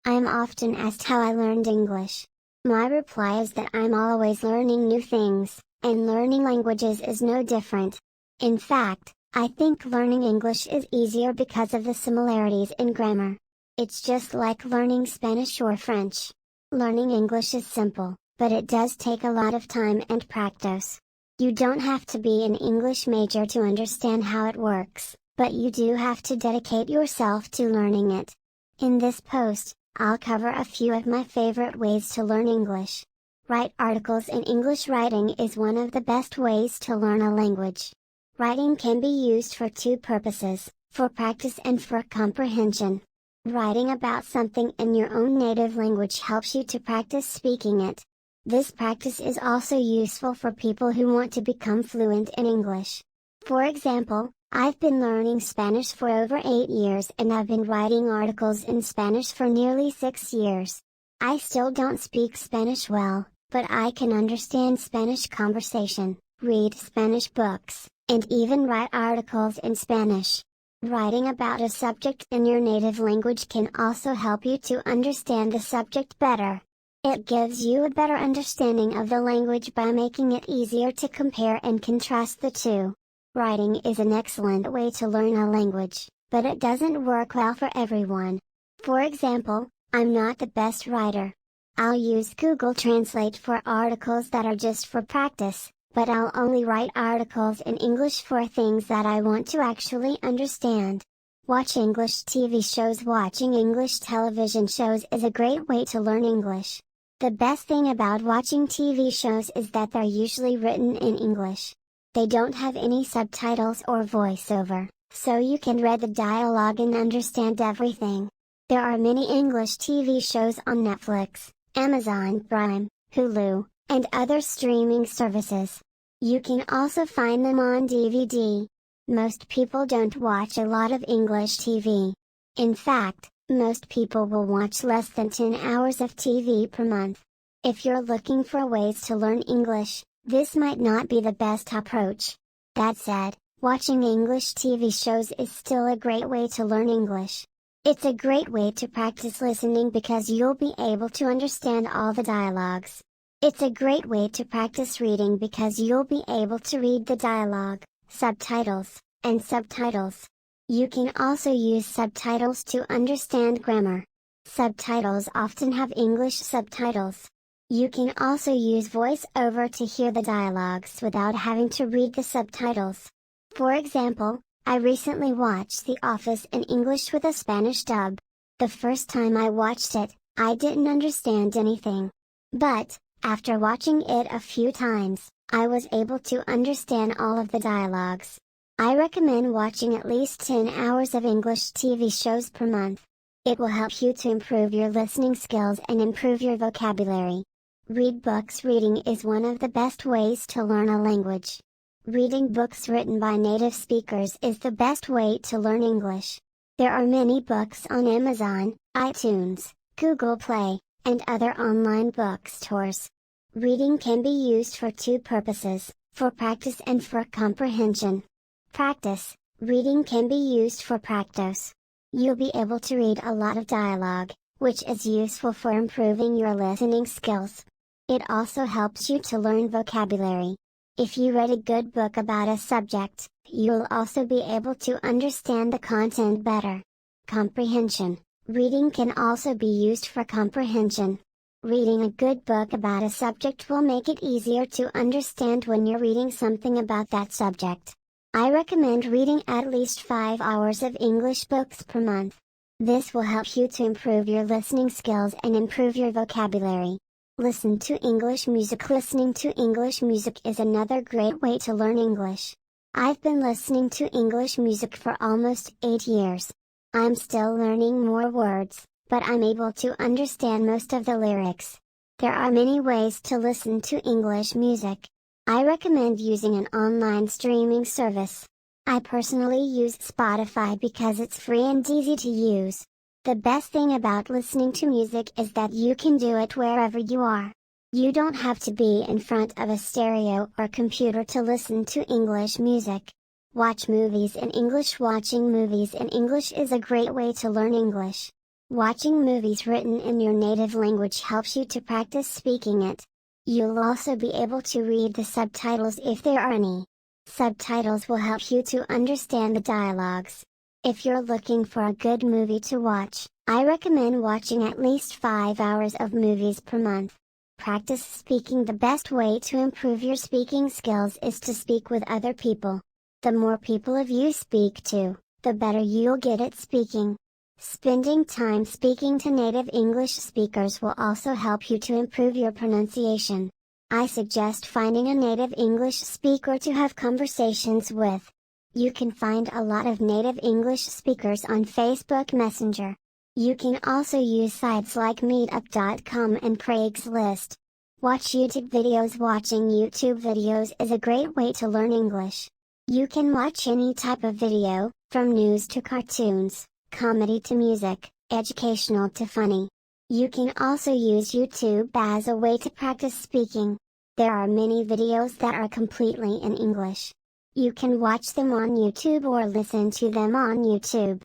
I am often asked how I learned English. My reply is that I'm always learning new things, and learning languages is no different. In fact, I think learning English is easier because of the similarities in grammar. It's just like learning Spanish or French. Learning English is simple, but it does take a lot of time and practice. You don't have to be an English major to understand how it works, but you do have to dedicate yourself to learning it. In this post, I'll cover a few of my favorite ways to learn English. Write articles in English. Writing is one of the best ways to learn a language. Writing can be used for two purposes, for practice and for comprehension. Writing about something in your own native language helps you to practice speaking it. This practice is also useful for people who want to become fluent in English. For example, I've been learning Spanish for over 8 years and I've been writing articles in Spanish for nearly 6 years. I still don't speak Spanish well, but I can understand Spanish conversation, read Spanish books, and even write articles in Spanish. Writing about a subject in your native language can also help you to understand the subject better. It gives you a better understanding of the language by making it easier to compare and contrast the two. Writing is an excellent way to learn a language, but it doesn't work well for everyone. For example, I'm not the best writer. I'll use Google Translate for articles that are just for practice, but I'll only write articles in English for things that I want to actually understand. Watch English TV shows. Watching English television shows is a great way to learn English. The best thing about watching TV shows is that they're usually written in English. They don't have any subtitles or voiceover, so you can read the dialogue and understand everything. There are many English TV shows on Netflix, Amazon Prime, Hulu, and other streaming services. You can also find them on DVD. Most people don't watch a lot of English TV. In fact, most people will watch less than 10 hours of TV per month. If you're looking for ways to learn English, this might not be the best approach. That said, watching English TV shows is still a great way to learn English. It's a great way to practice listening because you'll be able to understand all the dialogues. It's a great way to practice reading because you'll be able to read the dialogue, subtitles, and subtitles. You can also use subtitles to understand grammar. Subtitles often have English subtitles. You can also use voice-over to hear the dialogues without having to read the subtitles. For example, I recently watched The Office in English with a Spanish dub. The first time I watched it, I didn't understand anything. But, after watching it a few times, I was able to understand all of the dialogues. I recommend watching at least 10 hours of English TV shows per month. It will help you to improve your listening skills and improve your vocabulary. Read books. Reading is one of the best ways to learn a language. Reading books written by native speakers is the best way to learn English. There are many books on Amazon, iTunes, Google Play, and other online bookstores. Reading can be used for two purposes, for practice and for comprehension. Practice. Reading can be used for practice. You'll be able to read a lot of dialogue, which is useful for improving your listening skills. It also helps you to learn vocabulary. If you read a good book about a subject, you'll also be able to understand the content better. Comprehension. Reading can also be used for comprehension. Reading a good book about a subject will make it easier to understand when you're reading something about that subject. I recommend reading at least 5 hours of English books per month. This will help you to improve your listening skills and improve your vocabulary. Listen to English music. Listening to English music is another great way to learn English. I've been listening to English music for almost 8 years. I'm still learning more words, but I'm able to understand most of the lyrics. There are many ways to listen to English music. I recommend using an online streaming service. I personally use Spotify because it's free and easy to use. The best thing about listening to music is that you can do it wherever you are. You don't have to be in front of a stereo or computer to listen to English music. Watch movies in English. Watching movies in English is a great way to learn English. Watching movies written in your native language helps you to practice speaking it. You'll also be able to read the subtitles if there are any. Subtitles will help you to understand the dialogues. If you're looking for a good movie to watch, I recommend watching at least 5 hours of movies per month. Practice speaking. The best way to improve your speaking skills is to speak with other people. The more people you speak to, the better you'll get at speaking. Spending time speaking to native English speakers will also help you to improve your pronunciation. I suggest finding a native English speaker to have conversations with. You can find a lot of native English speakers on Facebook Messenger. You can also use sites like meetup.com and Craigslist. Watch YouTube videos. Watching YouTube videos is a great way to learn English. You can watch any type of video, from news to cartoons, comedy to music, educational to funny. You can also use YouTube as a way to practice speaking. There are many videos that are completely in English. You can watch them on YouTube or listen to them on YouTube.